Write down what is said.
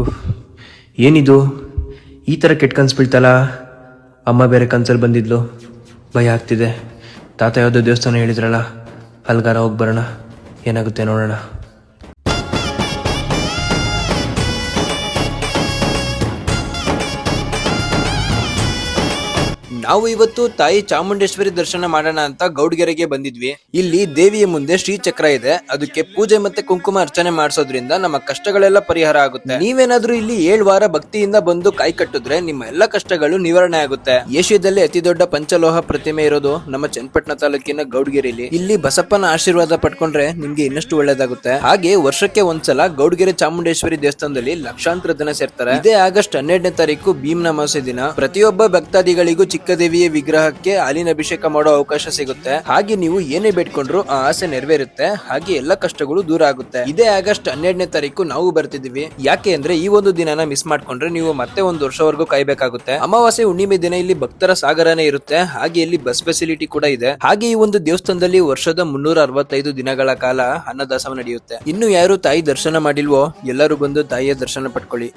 ಉಫ್, ಏನಿದು ಈ ಥರ ಕೆಟ್ಟ ಕನ್ಸು ಬೀಳ್ತಲ್ಲ. ಅಮ್ಮ ಬೇರೆ ಕನ್ಸಲ್ಲಿ ಬಂದಿದ್ಲು, ಭಯ ಆಗ್ತಿದೆ. ತಾತ ಯಾವುದೋ ದೇವಸ್ಥಾನ ಹೇಳಿದ್ರಲ್ಲ, ಅಲ್ಗಾರ ಹೋಗಿ ಬರೋಣ, ಏನಾಗುತ್ತೆ ನೋಡೋಣ. ನಾವು ಇವತ್ತು ತಾಯಿ ಚಾಮುಂಡೇಶ್ವರಿ ದರ್ಶನ ಮಾಡೋಣ ಅಂತ ಗೌಡ್ಗೆರೆಗೆ ಬಂದಿದ್ವಿ. ಇಲ್ಲಿ ದೇವಿಯ ಮುಂದೆ ಶ್ರೀಚಕ್ರ ಇದೆ, ಅದಕ್ಕೆ ಪೂಜೆ ಮತ್ತೆ ಕುಂಕುಮ ಅರ್ಚನೆ ಮಾಡಿಸೋದ್ರಿಂದ ನಮ್ಮ ಕಷ್ಟಗಳೆಲ್ಲ ಪರಿಹಾರ ಆಗುತ್ತೆ. ನೀವೇನಾದ್ರೂ ಇಲ್ಲಿ 7 ವಾರ ಭಕ್ತಿಯಿಂದ ಬಂದು ಕೈ ಕಟ್ಟಿದ್ರೆ ನಿಮ್ಮ ಎಲ್ಲ ಕಷ್ಟಗಳು ನಿವಾರಣೆ ಆಗುತ್ತೆ. ಏಷ್ಯಾದಲ್ಲೇ ಅತಿ ದೊಡ್ಡ ಪಂಚಲೋಹ ಪ್ರತಿಮೆ ಇರೋದು ನಮ್ಮ ಚನ್ನಪಟ್ಟಣ ತಾಲೂಕಿನ ಗೌಡ್ಗೆರೆಯಲ್ಲಿ. ಇಲ್ಲಿ ಬಸಪ್ಪನ ಆಶೀರ್ವಾದ ಪಡ್ಕೊಂಡ್ರೆ ನಿಮ್ಗೆ ಇನ್ನಷ್ಟು ಒಳ್ಳೇದಾಗುತ್ತೆ. ಹಾಗೆ ವರ್ಷಕ್ಕೆ ಒಂದ್ಸಲ ಗೌಡ್ಗೆರೆ ಚಾಮುಂಡೇಶ್ವರಿ ದೇವಸ್ಥಾನದಲ್ಲಿ ಲಕ್ಷಾಂತರ ಜನ ಸೇರ್ತಾರೆ. ಇದೇ ಆಗಸ್ಟ್ 12ನೇ ತಾರೀಕು ಭೀಮ್ನ ಅಮಾವಾಸ್ಯೆ ದಿನ ಪ್ರತಿಯೊಬ್ಬ ಭಕ್ತಾದಿಗಳಿಗೂ ಚಿಕ್ಕ ದೇವಿಯ ವಿಗ್ರಹಕ್ಕೆ ಹಾಲಿನ ಅಭಿಷೇಕ ಮಾಡೋ ಅವಕಾಶ ಸಿಗುತ್ತೆ. ಹಾಗೆ ನೀವು ಏನೇ ಬೇಡ್ಕೊಂಡ್ರು ಆ ಆಸೆ ನೆರವೇರುತ್ತೆ. ಹಾಗೆ ಎಲ್ಲ ಕಷ್ಟಗಳು ದೂರ ಆಗುತ್ತೆ. ಇದೇ ಆಗಸ್ಟ್ 12ನೇ ತಾರೀಕು ನಾವು ಬರ್ತಿದೀವಿ. ಯಾಕೆ ಅಂದ್ರೆ ಈ ಒಂದು ದಿನನ ಮಿಸ್ ಮಾಡ್ಕೊಂಡ್ರೆ ನೀವು ಮತ್ತೆ ಒಂದು ವರ್ಷವರೆಗೂ ಕಾಯ್ಬೇಕಾಗುತ್ತೆ. ಅಮಾವಾಸ್ಯೆ ಹುಣ್ಣಿಮೆ ದಿನ ಇಲ್ಲಿ ಭಕ್ತರ ಸಾಗರನೇ ಇರುತ್ತೆ. ಹಾಗೆ ಇಲ್ಲಿ ಬಸ್ ಫೆಸಿಲಿಟಿ ಕೂಡ ಇದೆ. ಹಾಗೆ ಈ ಒಂದು ದೇವಸ್ಥಾನದಲ್ಲಿ ವರ್ಷದ 365 ದಿನಗಳ ಕಾಲ ಅನ್ನದಾಸೋಹ ನಡೆಯುತ್ತೆ. ಇನ್ನು ಯಾರು ತಾಯಿ ದರ್ಶನ ಮಾಡಿಲ್ವೋ ಎಲ್ಲರೂ ಬಂದು ತಾಯಿಯ ದರ್ಶನ ಪಡ್ಕೊಳ್ಳಿ.